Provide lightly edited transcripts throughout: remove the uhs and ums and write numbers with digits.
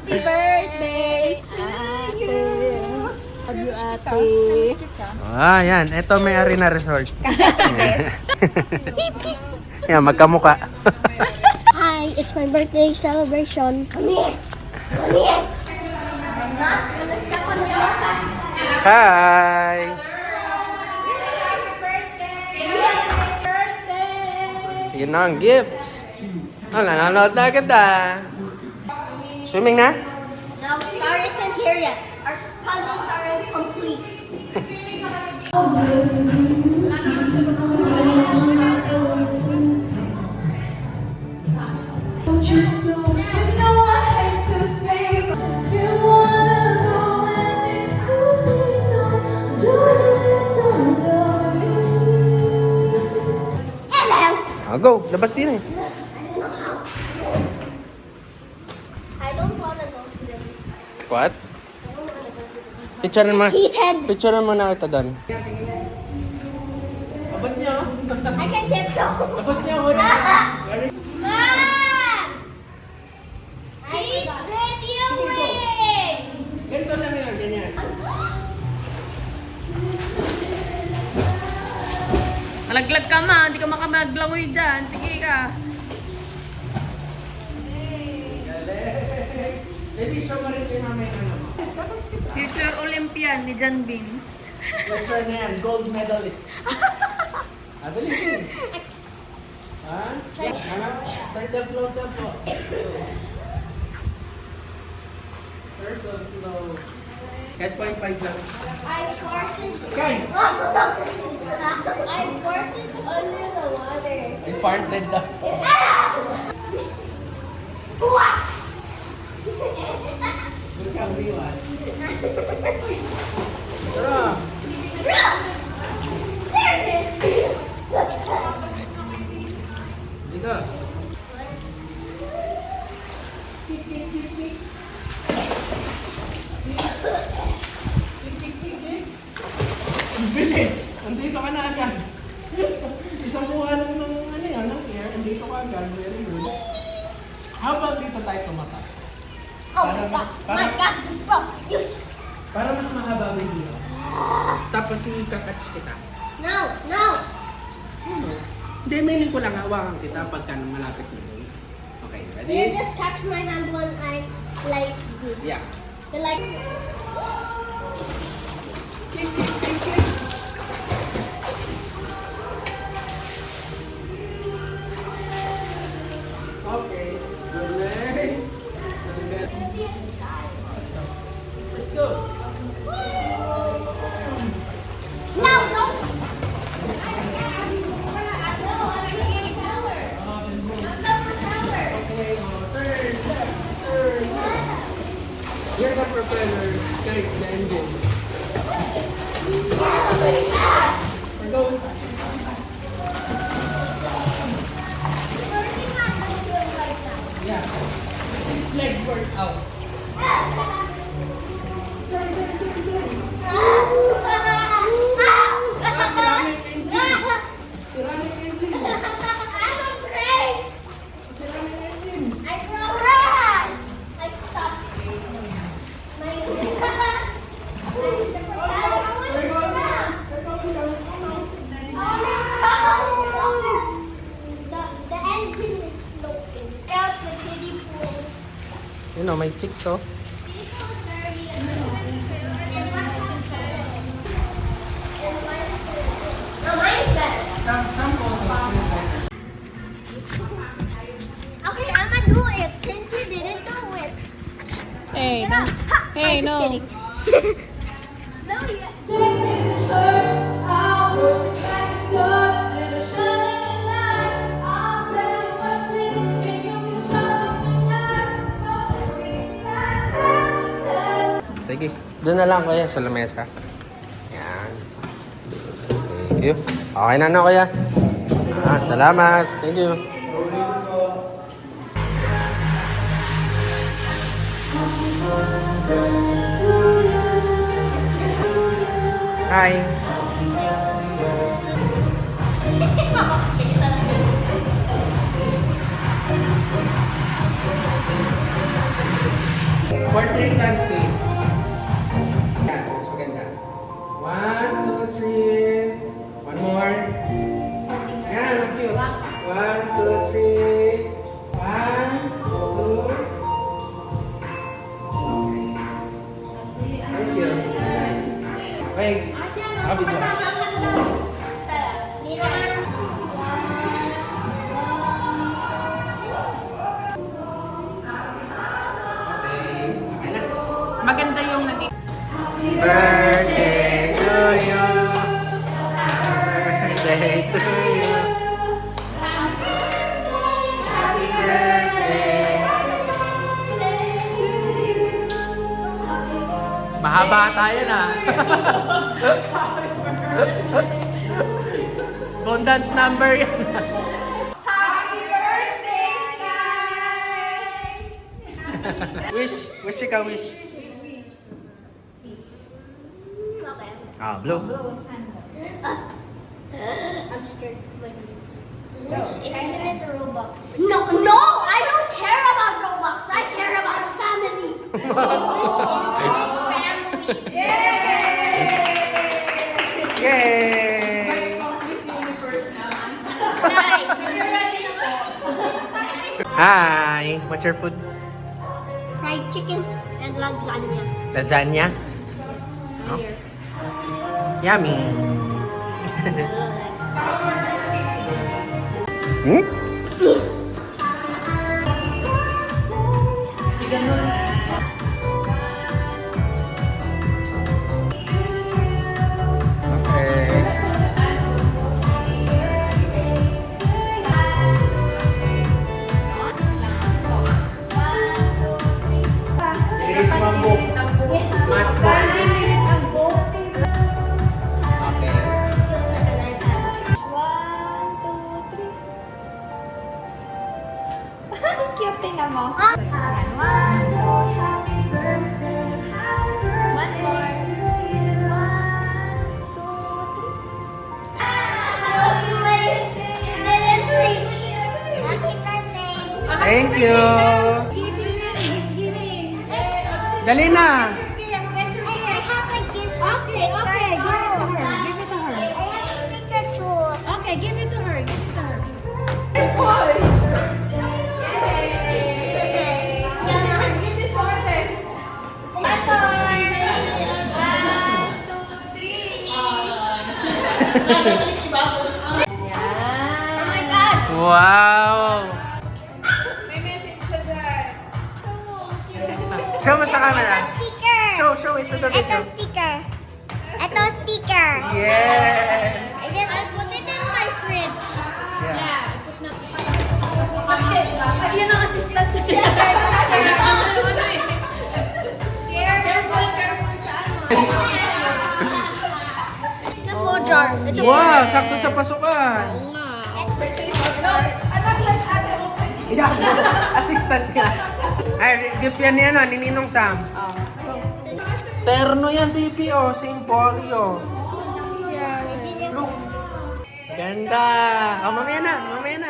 Happy birthday, ate. Love you, ate. Ah, yan. Ito may Arena Resort. Yan, magkamuka. Hi, it's my birthday celebration. Come here. Come here. I'm not gonna step on this. Hi! Yun na ang gifts. Oh, nanonood na agad ah. Swimming na? No, Star isn't here yet. Our cousins are incomplete. Hello. Go. Labas din eh. I don't wanna go to them. What? Picturean mo. Heated. Picturean mo na kita doon. Abot niyo. I can tiptoe. Abot niyo. Mom! I videoing! Ganito lang yun. Ganyan. Malaglag ka ma, hindi ka makamaglangoy dyan. Sige ka. Baby, show mo rin kay mama yung ano mo. Future Olympian ni John Beans. Lecture na yan. Gold medalist. Dali din. Ha? Ano? Turtle floater po. Turtle float. Head 0.5 lang. I farted. Sky! I farted under the water. I farted daw. Welcome, viewers. Tara! Dito. Bilis! Andito ka na agad. Isang buwan lang ng ano yan, ng air. Andito ka agad. Very good. How about dito tayo tumata? Oh my god. My god. Bro, yes. Para mas mahaba ang video. Tapos kakatch kita. No, no. Hindi, mailing ko lang hawakan kita pagka malapit na doon. Okay, You ready? just touch my hand when I like this. Yeah. You like. Kick, kick, kick, kick. Okay. Good leg. Good. Let's go. No, no. Okay, turn left, turn left. Here's the propeller. Guys, the engine. We're going. Yeah. This leg work out. Turn, turn, turn, turn. Ceramic engine. Ceramic engine. I'm afraid. Ceramic engine. I froze. I stopped. My. We're going down. We're going down. The engine is floating. Out the kiddie pool. You know, may chicks oh. No, mine is better. Some photos is better. Okay, I'ma do it since you didn't do it. Hey, Ha! Hey, I'm just no. kidding. No, you. Sige, doon na lang kuya sa lamesa. Yan. Thank you. Okay na no kuya. Salamat. Thank you. Hi. 1, 2, 3. 1, 2. Okay. Thank you. Okay. Video. Dito ka. Okay. Okay na. Maganda yung naging... Birthday to you. Birthday to you. Happy birthday. Mahaba tayo na. Bone dance number yan. Wish ikaw, wish. Okay. Ah, blue. I'm scared. Wish infinite Robux. No, I don't care about Robux. I care about family. Wish infinite families. Yay! Miss Universe naman. Hi! What's your food? Fried chicken and lasagna. Lasagna? Oh. Here. Yummy! Hmm? Okay. Grade 1 book. Math book. Okay. Cute tingnan mo. Ah. One more. Thank you! Dali na! Okay, give it to her. Give it to her. Give this order. Oh my God! Wow! May message siya dyan. Show mo sa camera. Sticker! Show it to the Ito video. sticker. Ito sticker. Yes! I put it in my fridge. Yeah. Yan ang assistant ko. It's a full jar. It's a full Wow! jar. Sakto sa pasukan. Yeah, assistant ka. Ay, gift yan ni ano, ni Ninong Sam. Terno yan, baby, oh. Simple, oh. Look. Ganda. Oh, mamaya na.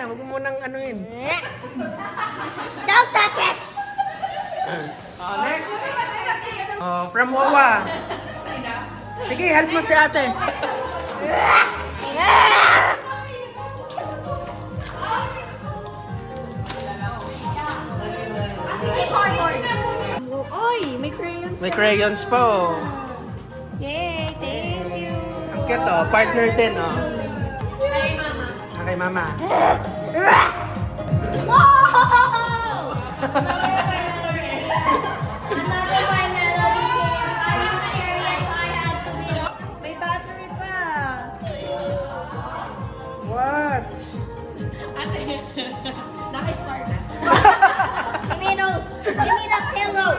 Huwag mo munang anuin. Don't touch it! Oh, next. Oh, from Wawa. Sige, help mo si ate. Oy, may crayons. May crayons pa, oh. Yay, thank you. Ang cute, oh. Partner din, oh. Okay, mama. No! Another one, Melody. Are you serious? I had to be. May battery pa. What? Ate, naka-start na. Give me those. Give me the pillow.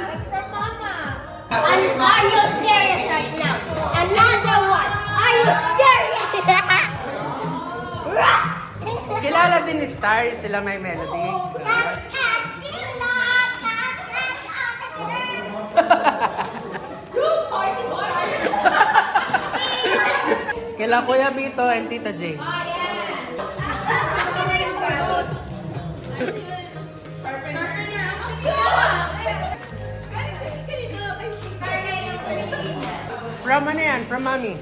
That's from Mama. And are you serious right now? Another one. Are you serious? Kilala din ni Star, sila may melody. Kila Kuya Bito and Tita Jane. From ano yan? From Mommy.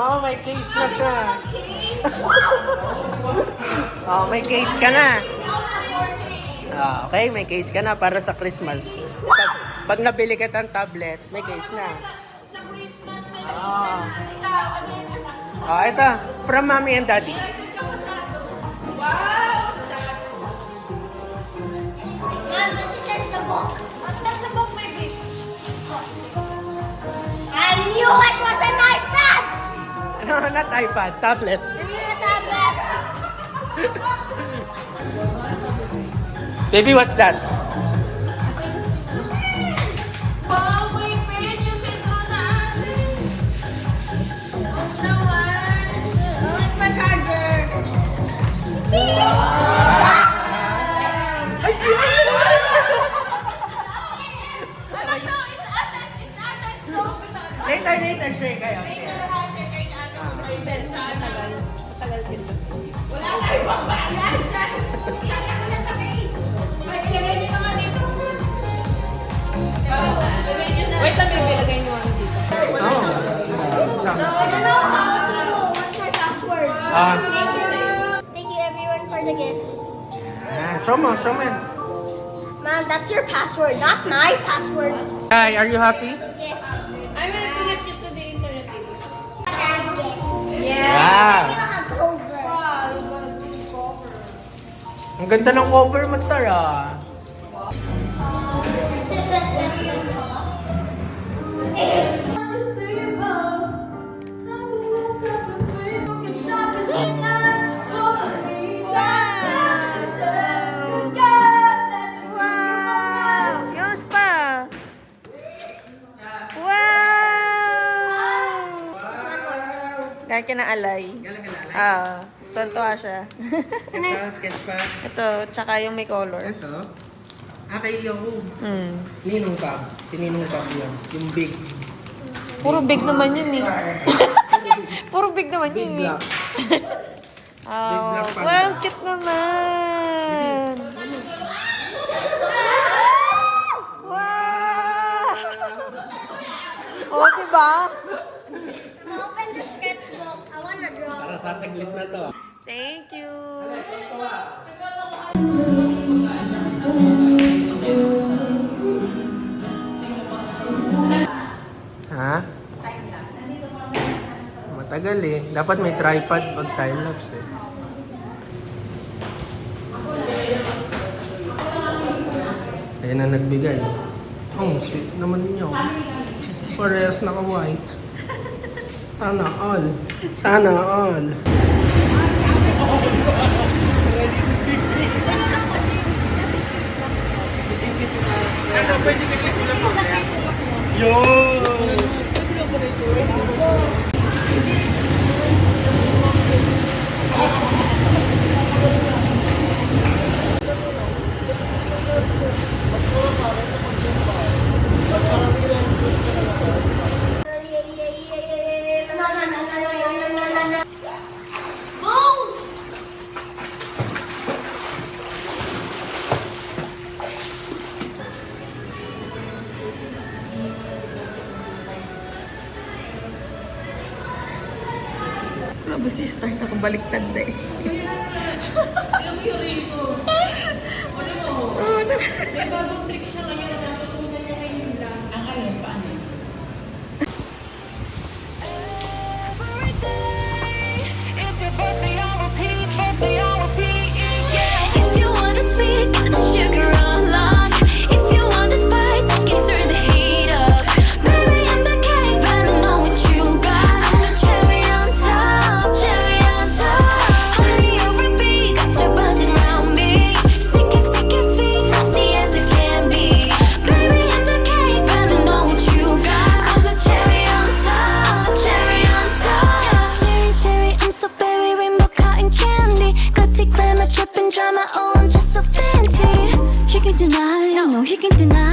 Oo, may case na siya. Oh, may case ka na. Okay, may case ka na para sa Christmas. Pag nabili ka ng tablet, may case na. Ito. From mommy and daddy. Mom, this is in the book. Nasa book may fish. I knew it was an iPad! No, not iPad, tablet. Baby, what's that? Wow, may fish. Yung pinto na. Basta one. Oh, it's my charger. Later, share kayo. Ilagay niyo naman dito. Wait lang, baby. Ilagay niyo naman dito. I don't know how to. What's my password? Thank you everyone for the gifts. Show mo. Mom, that's your password, not my password. Hi, are you happy? Yeah. I'm gonna connect it to the internet. Yeah. Wow. Cover. Ang ganda ng cover mo, Star, ah. Wow! Yung spa! Wow! Kaya kinaalay. Tontuwa siya. Ito, sketch pa. Ito, tsaka yung may color. Ito. Kay Yahoo. Mm. Ninong Cab. Si Ninong Cab yun. Yung big. Puro big naman yun eh. Puro big naman Big yun eh. black. Oh, black panda. wow, cute naman! Wow! Oh, diba? Open the sketchbook. I want to draw. Para sasaglit na to. Thank you! Ha? Matagal eh. Dapat may tripod pag time-lapse eh. Ayan na nagbigay. Oh, sweet naman ninyo. Parehas naka-white. Sana all. Sana all. Mouse! Grabe si Star, nakabaliktad na eh. May bagong trick siya ngayon na natutunan niya kay Lisa. Ang ayun, paano? Every day, it's your birthday on repeat, yeah. If you want it sweet, got the sugar on lock. If you want it spice, I can turn the heat up. Baby, I'm the cake, better know what you got. I'm the cherry on top, honey over me, got you buzzing round me. Sticky, sweet, frosty as it can be. Baby, I'm the cake, better know what you got. I'm the cherry on top, cherry, I'm so berry, rainbow cotton candy. Gutsy glamour, dripping drama, oh I'm just so fancy. You can deny, no, you can deny.